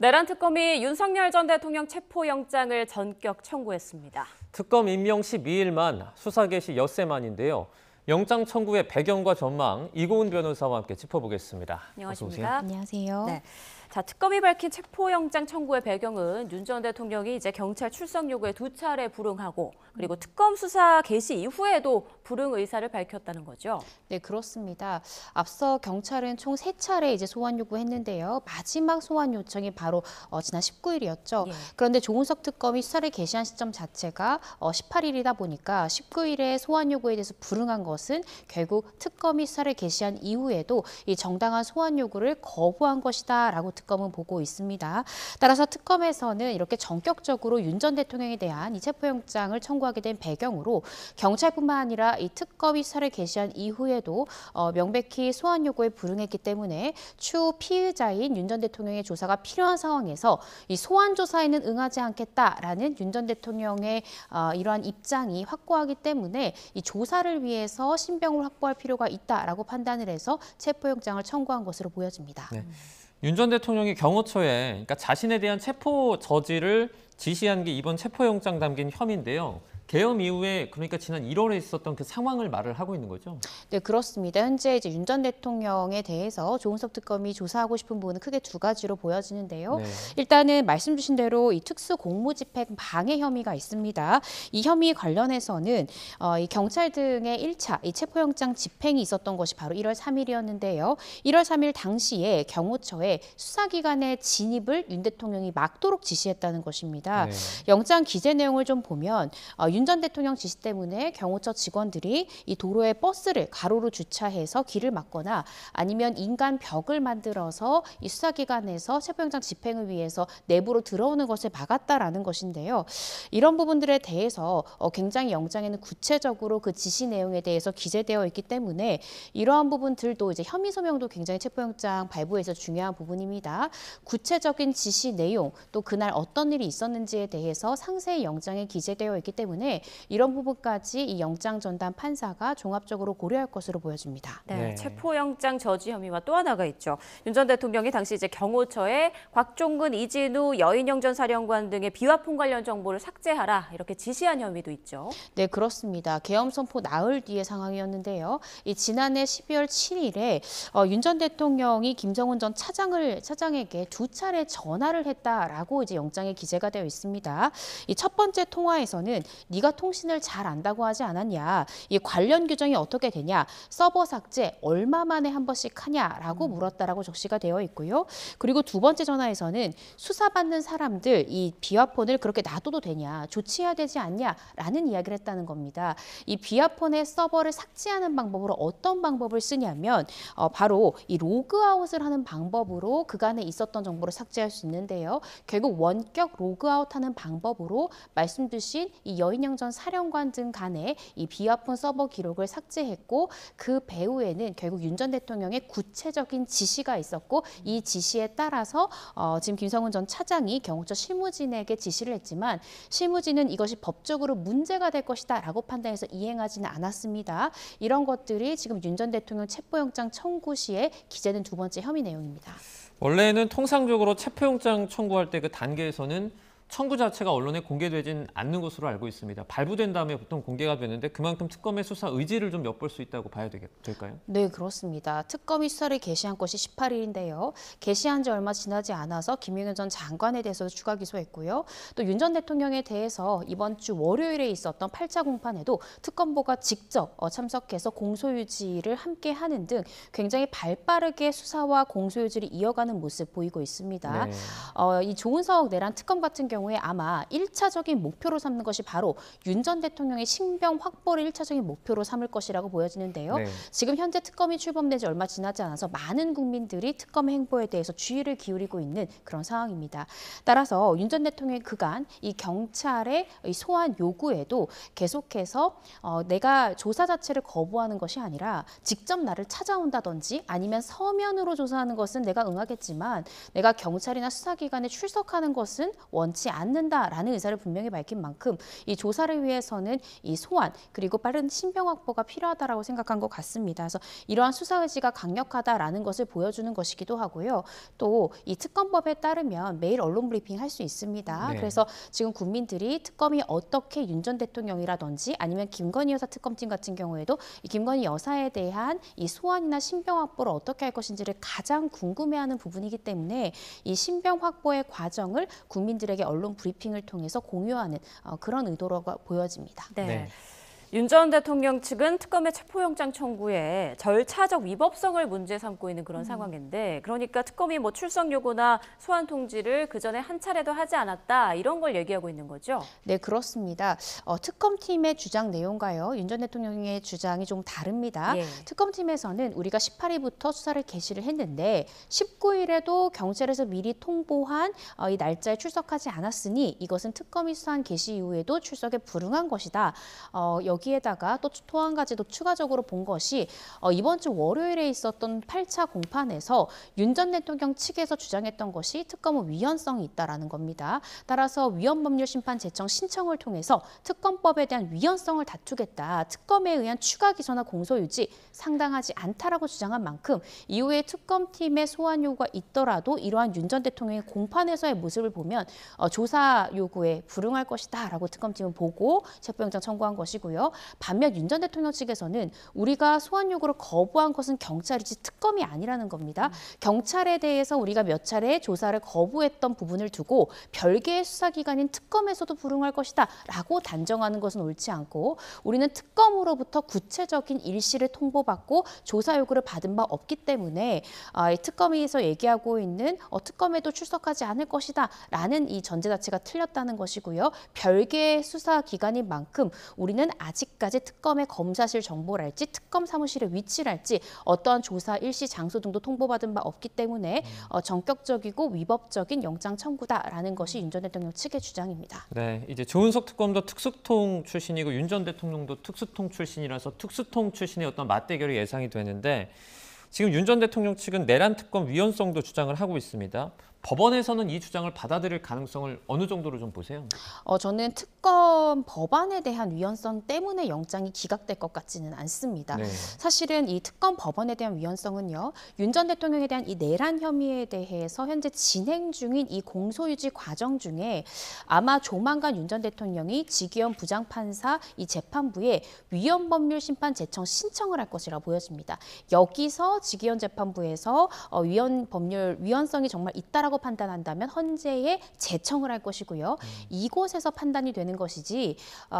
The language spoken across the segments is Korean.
내란 특검이 윤석열 전 대통령 체포영장을 전격 청구했습니다. 특검 임명 12일만, 수사 개시 엿새 만인데요. 영장 청구의 배경과 전망, 이고은 변호사와 함께 짚어보겠습니다. 안녕하십니까? 안녕하세요. 네. 자, 특검이 밝힌 체포영장 청구의 배경은 윤 전 대통령이 이제 경찰 출석 요구에 2차례 불응하고 그리고 특검 수사 개시 이후에도 불응 의사를 밝혔다는 거죠. 네, 그렇습니다. 앞서 경찰은 총 3차례 이제 소환 요구했는데요. 마지막 소환 요청이 바로 지난 19일이었죠. 예. 그런데 조은석 특검이 수사를 개시한 시점 자체가 18일이다 보니까 19일에 소환 요구에 대해서 불응한 것은 결국 특검이 수사를 개시한 이후에도 이 정당한 소환 요구를 거부한 것이다라고 특검은 보고 있습니다. 따라서 특검에서는 이렇게 전격적으로 윤 전 대통령에 대한 이 체포영장을 청구하게 된 배경으로 경찰뿐만 아니라 이 특검이 수사를 개시한 이후에도 명백히 소환 요구에 불응했기 때문에 추후 피의자인 윤 전 대통령의 조사가 필요한 상황에서 이 소환 조사에는 응하지 않겠다라는 윤 전 대통령의 이러한 입장이 확고하기 때문에 이 조사를 위해서 신병을 확보할 필요가 있다라고 판단을 해서 체포영장을 청구한 것으로 보여집니다. 네. 윤 전 대통령이 경호처에 그러니까 자신에 대한 체포 저지를 지시한 게 이번 체포영장 담긴 혐의인데요. 계엄 이후에 그러니까 지난 1월에 있었던 그 상황을 말을 하고 있는 거죠? 네, 그렇습니다. 현재 이제 윤 전 대통령에 대해서 조은석 특검이 조사하고 싶은 부분은 크게 2가지로 보여지는데요. 네. 일단은 말씀 주신 대로 이 특수 공무집행 방해 혐의가 있습니다. 이 혐의 관련해서는 이 경찰 등의 1차 이 체포영장 집행이 있었던 것이 바로 1월 3일이었는데요. 1월 3일 당시에 경호처에 수사기관의 진입을 윤 대통령이 막도록 지시했다는 것입니다. 네. 영장 기재 내용을 좀 보면 윤 전 대통령 지시 때문에 경호처 직원들이 이 도로에 버스를 가로로 주차해서 길을 막거나 아니면 인간 벽을 만들어서 이 수사기관에서 체포영장 집행을 위해서 내부로 들어오는 것을 막았다라는 것인데요. 이런 부분들에 대해서 굉장히 영장에는 구체적으로 그 지시 내용에 대해서 기재되어 있기 때문에 이러한 부분들도 이제 혐의 소명도 굉장히 체포영장 발부에서 중요한 부분입니다. 구체적인 지시 내용 또 그날 어떤 일이 있었는지에 대해서 상세히 영장에 기재되어 있기 때문에 이런 부분까지 이 영장 전담 판사가 종합적으로 고려할 것으로 보여집니다. 네, 네. 체포영장 저지 혐의와 또 하나가 있죠. 윤 전 대통령이 당시 이제 경호처에 곽종근, 이진우, 여인영 전 사령관 등의 비화폰 관련 정보를 삭제하라 이렇게 지시한 혐의도 있죠. 네, 그렇습니다. 계엄 선포 나흘 뒤의 상황이었는데요. 이 지난해 12월 7일에 윤 전 대통령이 김정은 전 차장에게 2차례 전화를 했다라고 이제 영장에 기재가 되어 있습니다. 이 첫 번째 통화에서는 네가 통신을 잘 안다고 하지 않았냐? 이 관련 규정이 어떻게 되냐? 서버 삭제 얼마 만에 한 번씩 하냐라고 물었다라고 적시가 되어 있고요. 그리고 2번째 전화에서는 수사받는 사람들 이 비화폰을 그렇게 놔둬도 되냐? 조치해야 되지 않냐라는 이야기를 했다는 겁니다. 이 비화폰의 서버를 삭제하는 방법으로 어떤 방법을 쓰냐면 바로 이 로그아웃을 하는 방법으로 그간에 있었던 정보를 삭제할 수 있는데요. 결국 원격 로그아웃하는 방법으로 말씀 주신 이 여인영 전 사령관 등 간에 이 비화폰 서버 기록을 삭제했고 그 배후에는 결국 윤 전 대통령의 구체적인 지시가 있었고 이 지시에 따라서 지금 김성은 전 차장이 경호처 실무진에게 지시를 했지만 실무진은 이것이 법적으로 문제가 될 것이다라고 판단해서 이행하지는 않았습니다. 이런 것들이 지금 윤 전 대통령 체포영장 청구 시에 기재된 2번째 혐의 내용입니다. 원래는 통상적으로 체포영장 청구할 때 그 단계에서는 청구 자체가 언론에 공개되진 않는 것으로 알고 있습니다. 발부된 다음에 보통 공개가 되는데 그만큼 특검의 수사 의지를 좀 엿볼 수 있다고 봐야 될까요? 네, 그렇습니다. 특검이 수사를 개시한 것이 18일인데요. 개시한 지 얼마 지나지 않아서 김용현 전 장관에 대해서도 추가 기소했고요. 또 윤 전 대통령에 대해서 이번 주 월요일에 있었던 8차 공판에도 특검보가 직접 참석해서 공소유지를 함께 하는 등 굉장히 발빠르게 수사와 공소유지를 이어가는 모습 보이고 있습니다. 네. 이 조은석 내란 특검 같은 경우에 아마 1차적인 목표로 삼는 것이 바로 윤 전 대통령의 신병 확보를 1차적인 목표로 삼을 것이라고 보여지는데요. 네. 지금 현재 특검이 출범된 지 얼마 지나지 않아서 많은 국민들이 특검 행보에 대해서 주의를 기울이고 있는 그런 상황입니다. 따라서 윤 전 대통령의 그간 이 경찰의 이 소환 요구에도 계속해서 내가 조사 자체를 거부하는 것이 아니라 직접 나를 찾아온다든지 아니면 서면으로 조사하는 것은 내가 응하겠지만 내가 경찰이나 수사기관에 출석하는 것은 원치 않는다라는 의사를 분명히 밝힌 만큼 이 조사를 위해서는 이 소환 그리고 빠른 신병 확보가 필요하다라고 생각한 것 같습니다. 그래서 이러한 수사 의지가 강력하다라는 것을 보여주는 것이기도 하고요. 또 이 특검법에 따르면 매일 언론 브리핑 할 수 있습니다. 네. 그래서 지금 국민들이 특검이 어떻게 윤 전 대통령이라든지 아니면 김건희 여사 특검팀 같은 경우에도 이 김건희 여사에 대한 이 소환이나 신병 확보를 어떻게 할 것인지를 가장 궁금해하는 부분이기 때문에 이 신병 확보의 과정을 국민들에게 언론 브리핑을 통해서 공유하는 그런 의도로 보여집니다. 네. 네. 윤 전 대통령 측은 특검의 체포영장 청구에 절차적 위법성을 문제 삼고 있는 그런 상황인데, 그러니까 특검이 뭐 출석 요구나 소환 통지를 그 전에 한 차례도 하지 않았다 이런 걸 얘기하고 있는 거죠? 네, 그렇습니다. 특검팀의 주장 내용과요, 윤 전 대통령의 주장이 좀 다릅니다. 예. 특검팀에서는 우리가 18일부터 수사를 개시를 했는데 19일에도 경찰에서 미리 통보한 이 날짜에 출석하지 않았으니 이것은 특검이 수사한 개시 이후에도 출석에 불응한 것이다. 여기에다가 또 한 가지 더 추가적으로 본 것이 이번 주 월요일에 있었던 8차 공판에서 윤 전 대통령 측에서 주장했던 것이 특검은 위헌성이 있다라는 겁니다. 따라서 위헌법률심판 제청 신청을 통해서 특검법에 대한 위헌성을 다투겠다. 특검에 의한 추가 기소나 공소 유지 상당하지 않다라고 주장한 만큼 이후에 특검팀의 소환 요구가 있더라도 이러한 윤 전 대통령의 공판에서의 모습을 보면 조사 요구에 불응할 것이다라고 특검팀은 보고 체포영장 청구한 것이고요. 반면 윤 전 대통령 측에서는 우리가 소환 요구를 거부한 것은 경찰이지 특검이 아니라는 겁니다. 경찰에 대해서 우리가 몇 차례 조사를 거부했던 부분을 두고 별개의 수사기관인 특검에서도 불응할 것이다 라고 단정하는 것은 옳지 않고, 우리는 특검으로부터 구체적인 일시를 통보받고 조사 요구를 받은 바 없기 때문에 특검에서 얘기하고 있는 특검에도 출석하지 않을 것이다 라는 이 전제 자체가 틀렸다는 것이고요. 별개의 수사기관인 만큼 우리는 아직까지 특검의 검사실 정보랄지 특검 사무실의 위치랄지 어떠한 조사 일시 장소 등도 통보받은 바 없기 때문에 전격적이고 위법적인 영장 청구다라는 것이 윤 전 대통령 측의 주장입니다. 네, 이제 조은석 특검도 특수통 출신이고 윤 전 대통령도 특수통 출신이라서 특수통 출신의 어떤 맞대결이 예상이 되는데, 지금 윤 전 대통령 측은 내란 특검 위헌성도 주장을 하고 있습니다. 법원에서는 이 주장을 받아들일 가능성을 어느 정도로 좀 보세요? 저는 특검 법안에 대한 위헌성 때문에 영장이 기각될 것 같지는 않습니다. 네. 사실은 이 특검 법안에 대한 위헌성은요, 윤 전 대통령에 대한 이 내란 혐의에 대해서 현재 진행 중인 이 공소유지 과정 중에 아마 조만간 윤 전 대통령이 지기현 부장판사 이 재판부에 위헌법률심판 제청 신청을 할 것이라 보여집니다. 여기서 지기현 재판부에서 위헌성이 정말 있다라고 판단한다면 헌재에 제청을 할 것이고요. 이곳에서 판단이 되는 것이지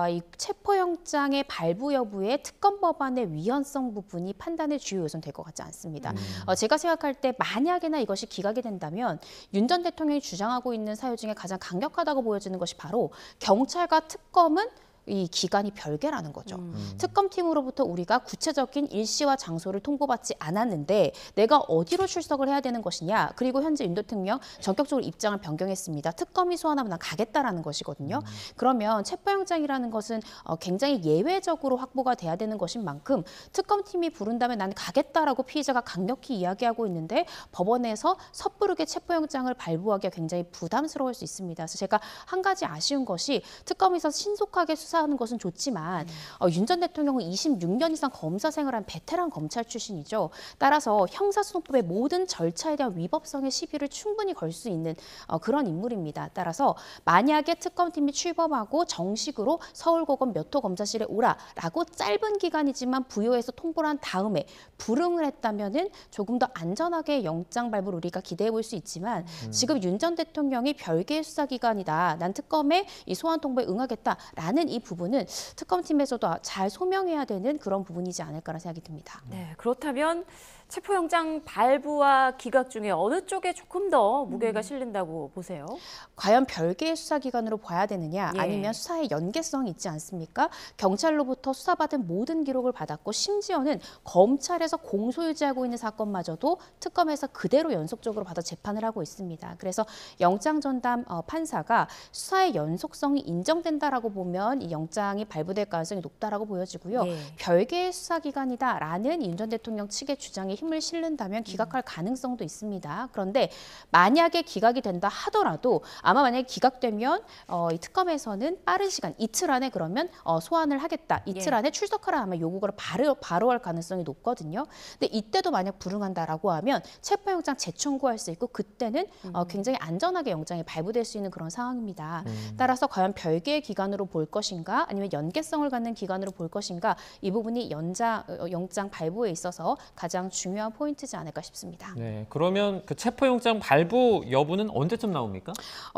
이 체포영장의 발부 여부에 특검 법안의 위헌성 부분이 판단의 주요 요소는 될 것 같지 않습니다. 제가 생각할 때 만약에나 이것이 기각이 된다면 윤 전 대통령이 주장하고 있는 사유 중에 가장 강력하다고 보여지는 것이 바로 경찰과 특검은 이 기간이 별개라는 거죠. 특검팀으로부터 우리가 구체적인 일시와 장소를 통보받지 않았는데 내가 어디로 출석을 해야 되는 것이냐. 그리고 현재 윤 대통령 전격적으로 입장을 변경했습니다. 특검이 소환하면 난 가겠다라는 것이거든요. 그러면 체포영장이라는 것은 굉장히 예외적으로 확보가 돼야 되는 것인 만큼 특검팀이 부른다면 난 가겠다라고 피의자가 강력히 이야기하고 있는데 법원에서 섣부르게 체포영장을 발부하기가 굉장히 부담스러울 수 있습니다. 그래서 제가 한 가지 아쉬운 것이 특검에서 신속하게 수사하는 것은 좋지만 윤 전 대통령은 26년 이상 검사 생활한 베테랑 검찰 출신이죠. 따라서 형사소송법의 모든 절차에 대한 위법성의 시비를 충분히 걸 수 있는 그런 인물입니다. 따라서 만약에 특검팀이 출범하고 정식으로 서울고검 몇 호 검사실에 오라라고 짧은 기간이지만 부여해서 통보를 한 다음에 불응을 했다면은 조금 더 안전하게 영장 발부를 우리가 기대해 볼 수 있지만 지금 윤 전 대통령이 별개의 수사기관이다. 난 특검에 이 소환 통보에 응하겠다라는 이 부분은 특검팀에서도 잘 소명해야 되는 그런 부분이지 않을까라는 생각이 듭니다. 네, 그렇다면 체포영장 발부와 기각 중에 어느 쪽에 조금 더 무게가 실린다고 보세요? 과연 별개의 수사기관으로 봐야 되느냐, 예. 아니면 수사의 연계성이 있지 않습니까? 경찰로부터 수사받은 모든 기록을 받았고 심지어는 검찰에서 공소유지하고 있는 사건마저도 특검에서 그대로 연속적으로 받아 재판을 하고 있습니다. 그래서 영장 전담 판사가 수사의 연속성이 인정된다라고 보면 이 영장이 발부될 가능성이 높다라고 보여지고요. 예. 별개의 수사기관이다라는 윤 전 대통령 측의 주장이 힘을 실른다면 기각할 가능성도 있습니다. 그런데 만약에 기각이 된다 하더라도 아마 만약에 기각되면 이 특검에서는 빠른 시간 이틀 안에 그러면 소환을 하겠다. 이틀 안에 출석하라 아마 요구를 바로 할 가능성이 높거든요. 근데 이때도 만약 불응한다라고 하면 체포영장 재청구할 수 있고 그때는 굉장히 안전하게 영장이 발부될 수 있는 그런 상황입니다. 따라서 과연 별개의 기간으로 볼 것인가 아니면 연계성을 갖는 기간으로 볼 것인가 이 부분이 영장 발부에 있어서 가장 중요한 포인트지 않을까 싶습니다. 네, 그러면 그 체포영장 발부 여부는 언제쯤 나옵니까?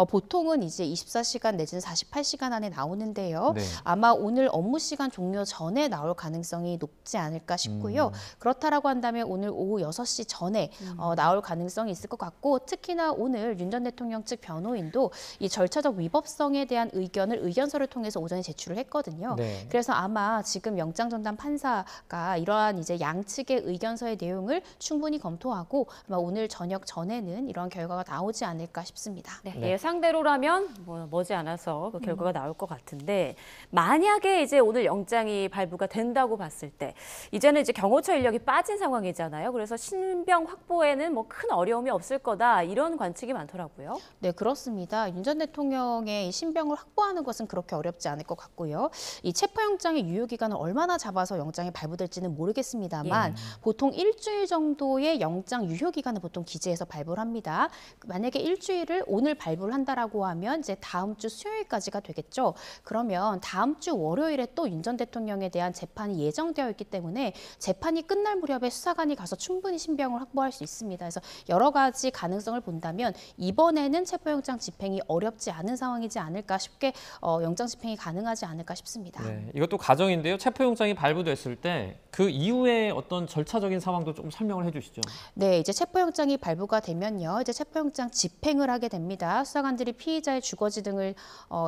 보통은 이제 24시간 내지는 48시간 안에 나오는데요. 네. 아마 오늘 업무 시간 종료 전에 나올 가능성이 높지 않을까 싶고요. 그렇다라고 한다면 오늘 오후 6시 전에 나올 가능성이 있을 것 같고 특히나 오늘 윤 전 대통령 측 변호인도 이 절차적 위법성에 대한 의견서를 통해서 오전에 제출을 했거든요. 네. 그래서 아마 지금 영장 전담 판사가 이러한 이제 양측의 의견서의 내용을 충분히 검토하고 아마 오늘 저녁 전에는 이런 결과가 나오지 않을까 싶습니다. 네, 네. 예상대로라면 머지않아서 그 결과가 나올 것 같은데 만약에 이제 오늘 영장이 발부가 된다고 봤을 때 이제는 이제 경호처 인력이 빠진 상황이잖아요. 그래서 신병 확보에는 뭐 큰 어려움이 없을 거다 이런 관측이 많더라고요. 네, 그렇습니다. 윤 전 대통령의 이 신병을 확보하는 것은 그렇게 어렵지 않을 것 같고요. 이 체포영장의 유효기간을 얼마나 잡아서 영장이 발부될지는 모르겠습니다만 보통 일주일 정도의 영장 유효기간을 보통 기재해서 발부를 합니다. 만약에 일주일을 오늘 발부를 한다라고 하면 이제 다음 주 수요일까지가 되겠죠. 그러면 다음 주 월요일에 또 윤 전 대통령에 대한 재판이 예정되어 있기 때문에 재판이 끝날 무렵에 수사관이 가서 충분히 신병을 확보할 수 있습니다. 그래서 여러 가지 가능성을 본다면 이번에는 체포영장 집행이 어렵지 않은 상황이지 않을까 쉽게 영장 집행이 가능하지 않을까 싶습니다. 네, 이것도 가정인데요. 체포영장이 발부됐을 때 그 이후에 어떤 절차적인 상황도 좀 설명을 해주시죠. 네, 이제 체포영장이 발부가 되면요, 이제 체포영장 집행을 하게 됩니다. 수사관들이 피의자의 주거지 등을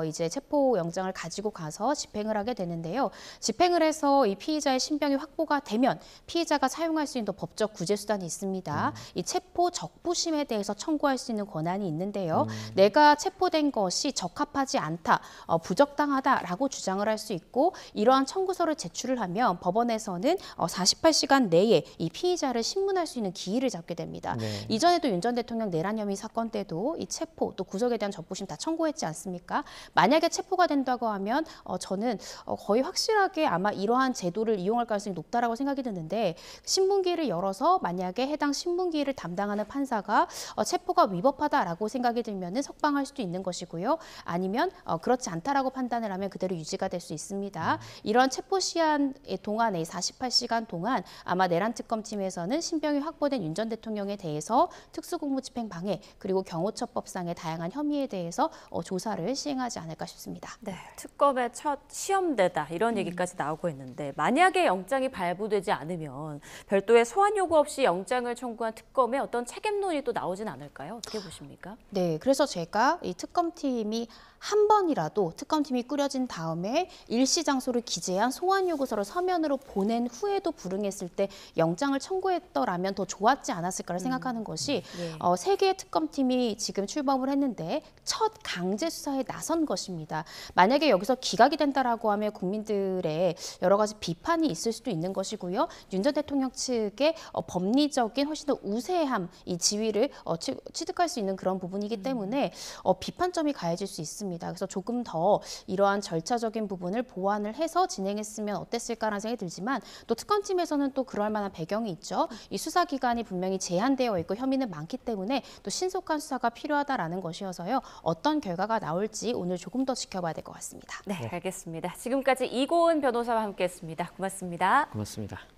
이제 체포영장을 가지고 가서 집행을 하게 되는데요. 집행을 해서 이 피의자의 신병이 확보가 되면 피의자가 사용할 수 있는 또 법적 구제 수단이 있습니다. 이 체포 적부심에 대해서 청구할 수 있는 권한이 있는데요. 내가 체포된 것이 적합하지 않다, 부적당하다라고 주장을 할 수 있고 이러한 청구서를 제출을 하면 법원에서는 48시간 내에 이 피의자를 신문할 수 있는 기일을 잡게 됩니다. 네. 이전에도 윤 전 대통령 내란 혐의 사건 때도 이 체포 또 구속에 대한 적부심 다 청구했지 않습니까? 만약에 체포가 된다고 하면 저는 거의 확실하게 아마 이러한 제도를 이용할 가능성이 높다라고 생각이 드는데 신문기일을 열어서 만약에 해당 신문기일을 담당하는 판사가 체포가 위법하다라고 생각이 들면은 석방할 수도 있는 것이고요. 아니면 그렇지 않다라고 판단을 하면 그대로 유지가 될 수 있습니다. 이런 체포 시한 동안에 48시간 동안 아마 내란 특검팀에서는 신병이 확보된 윤 전 대통령에 대해서 특수공무집행 방해 그리고 경호처법상의 다양한 혐의에 대해서 조사를 시행하지 않을까 싶습니다. 네, 특검의 첫 시험대다 이런 얘기까지 나오고 있는데 만약에 영장이 발부되지 않으면 별도의 소환 요구 없이 영장을 청구한 특검에 어떤 책임론이 또 나오진 않을까요? 어떻게 보십니까? 네, 그래서 제가 이 특검팀이 한 번이라도 특검팀이 꾸려진 다음에 일시 장소를 기재한 소환 요구서를 서면으로 보낸 후에도 불응했을 때 영장을 청구했더라면 더 좋았지 않았을까를 생각하는 것이 세 개의 특검팀이 지금 출범을 했는데 첫 강제 수사에 나선 것입니다. 만약에 여기서 기각이 된다라고 하면 국민들의 여러 가지 비판이 있을 수도 있는 것이고요. 윤 전 대통령 측의 법리적인 훨씬 더 우세함, 이 지위를 취득할 수 있는 그런 부분이기 때문에 비판점이 가해질 수 있습니다. 그래서 조금 더 이러한 절차적인 부분을 보완을 해서 진행했으면 어땠을까라는 생각이 들지만 또 특검팀에서는 또 그럴 만한 배경이 있죠. 이 수사기간이 분명히 제한되어 있고 혐의는 많기 때문에 또 신속한 수사가 필요하다라는 것이어서요. 어떤 결과가 나올지 오늘 조금 더 지켜봐야 될 것 같습니다. 네, 알겠습니다. 지금까지 이고은 변호사와 함께했습니다. 고맙습니다. 고맙습니다.